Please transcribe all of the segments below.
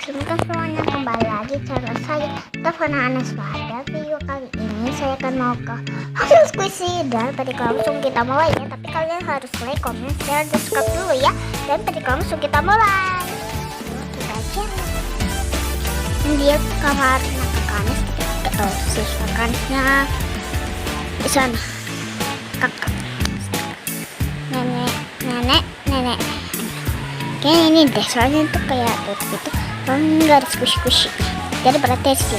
Assalamualaikum semuanya, kembali lagi channel saya Tafana Anaswada. Video kali ini saya akan mau ke hasil squishy dan tadi langsung kita mulai ya. Tapi kalian harus like, comment, share, dan subscribe dulu ya. Dan tadi langsung kita mulai. Kita cek. Ini dia kamar Kanis. Siswa Kanisnya di sana. Kakak, nenek. Kayaknya ini deh, soalnya itu kayak gitu, enggak ada squishy. Jadi berarti sih.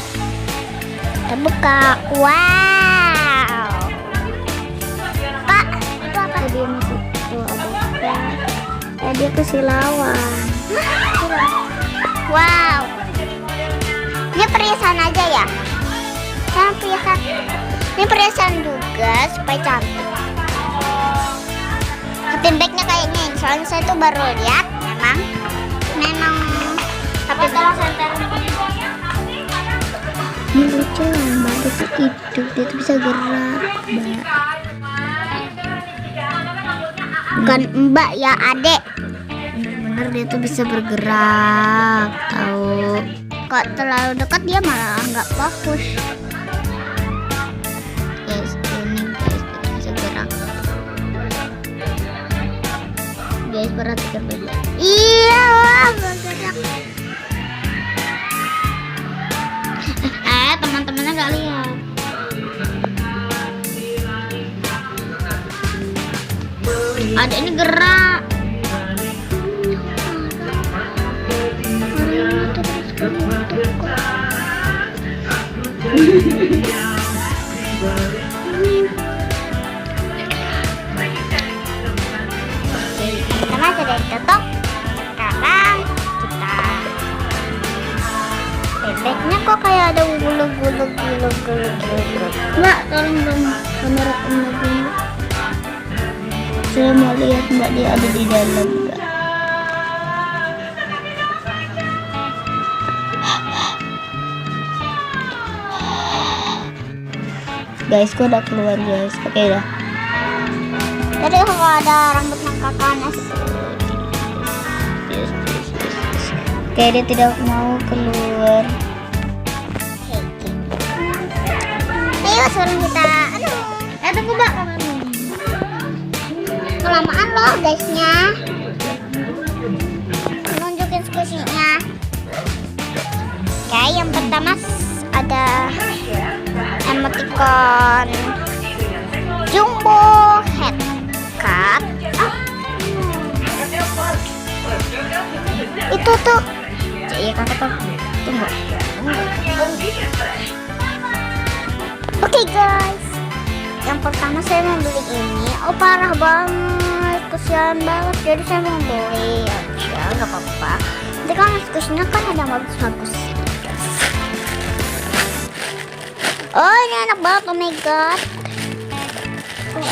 Kita buka. Wow. Pak, itu apa? Dia masih dia kesilauan. Wow. Ini perhiasan aja ya? Perhiasan. Ini perhiasan juga supaya cantik. Tapi bagnya kayaknya ini, soalnya saya tuh baru lihat. Memang tapi kalau center ini lucu lah, mbak. Dia tuh hidup, dia tuh bisa gerak, mbak. Bukan mbak ya, adek. Bener-bener dia tuh bisa bergerak, tahu. Kok terlalu dekat dia malah nggak fokus. Guys, ini guys, dia bisa gerak. Guys, perhatikan dulu. Iya, bergerak. Teman-temannya nggak lihat. Ada ini gerak. Karena sudah ditutup, sekarang kita bebeknya kok kayak ada gulu-gulu. Mbak, tolong dong kamera lagi. Saya mau lihat mbak, dia ada di dalam mbak. Guys, kok udah keluar guys. Oke dah. Tadi kalau ada rambut kakaknya. Oke, dia tidak mau keluar. Ayo suruh kita. Aduh, tunggu mbak. Kelamaan loh guysnya. Nunjukin squishy-nya. Oke, yang pertama ada emoticon jumbo head cut. Itu tuh. Iya kakak tuh. Tunggu. Oke guys, yang pertama saya mau beli ini. Oh parah banget, kesian banget. Jadi saya mau beli aja, nggak apa-apa. Nanti kan squishy-nya kan ada bagus-bagus. Oh ini enak banget, oh my god.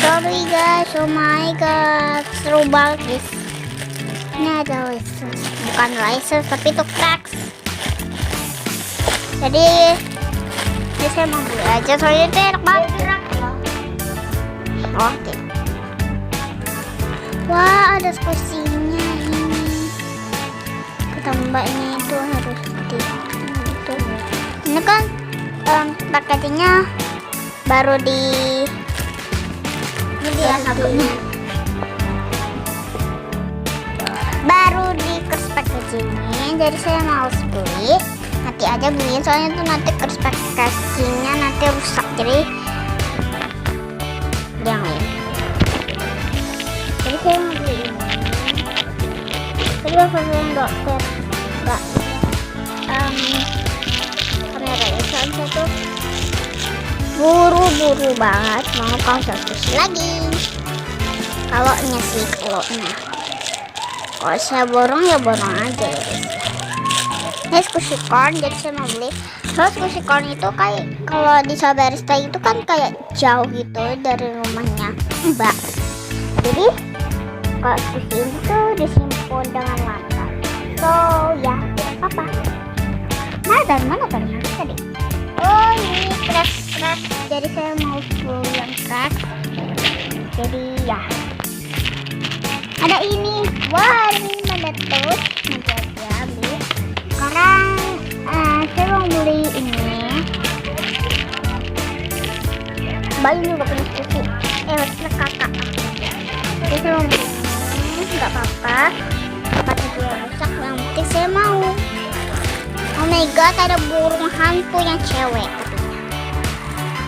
Sorry guys, oh my god, seru banget guys. Ini ada laces, bukan laces tapi itu cracks. Jadi saya mau beli aja, soalnya itu enak banget. Oke. Wah, ada squishy-nya ini. Tambahnya itu harus gitu. Ini kan packagingnya baru di baru di kers packagingnya, jadi saya mau beli. Nanti aja beliin, soalnya tuh nanti kers packagingnya nanti rusak, jadi jangan. Jadi saya mau beli ini. Tapi saya nggak kamera ya, soalnya saya tuh buru-buru banget mau konsultasi lagi. Kalau saya borong ya borong aja ya guys. Ini squishy corn, jadi saya mau beli. Soalnya squishy corn itu kayak kalau di Sabarista itu kan kayak jauh gitu dari rumahnya mbak. Jadi kalau squishy ini tuh disimpan dengan lantai. So ya tidak apa-apa. Nah, dari mana tadi? Oh ini cracks. Jadi saya mau full yang cracks. Jadi ya ada ini. Wah ini meletus. Nanti aja beli. Sekarang Bayu juga punya sepupu. Maksudnya kakak. Jadi saya mau beli ini, nggak apa-apa. Kakaknya juga rusak, yang penting saya mau. Oh my god, ada burung hantu yang cewek katanya.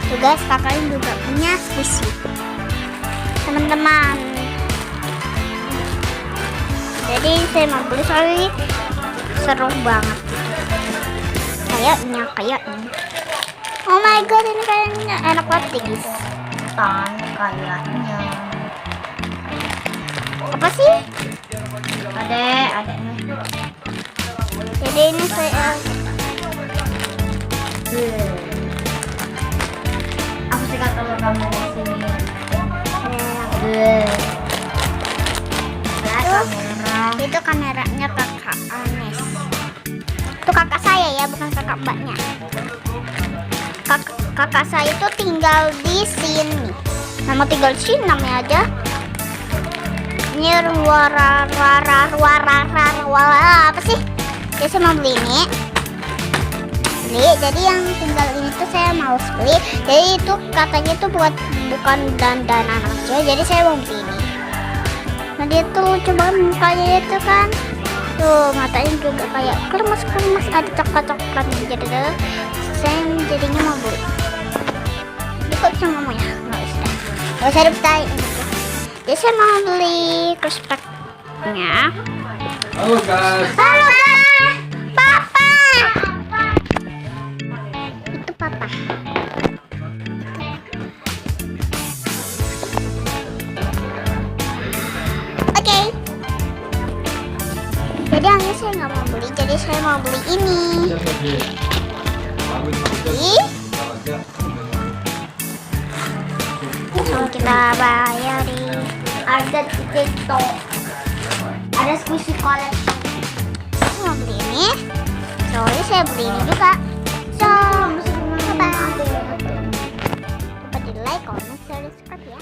Tuh guys, kakaknya juga punya squishy. Teman-teman. Jadi saya mau beli soalnya seru banget. Kayaknya. Oh my god, ini kayaknya enak banget deh guys. Kayaknya. Apa sih? Adek. Jadi ini saya Aku suka kalau kamu di sini. Kamera. itu kameranya kakak Anes. Itu kakak saya ya, bukan kakak mbaknya. Kakak saya itu tinggal di sini. Nama tinggal di sini namanya aja. Ini apa sih? Jadi saya mau beli ini. Jadi yang tinggal ini tuh saya mau beli. Jadi itu katanya tuh bukan dandanan aja. Jadi saya mau beli ini. Nah dia tuh lucu banget mukanya itu kan. Tuh matanya juga kayak kremes ada coklat gitu. Saya jadinya mau beli. Ini kok bisa ngomong ya? Nggak usah dipetahin. Jadi saya mau beli kerspeknya. Halo guys. Halo guys, Papa. Itu Papa. Oke. Jadi akhirnya saya nggak mau beli, jadi saya mau beli ini. Kalau kita bayarin ada di TikTok, ada squishy collection. Saya mau beli ini, soalnya saya beli ini juga. So, bye bye. Lupa di like, comment, share, subscribe ya.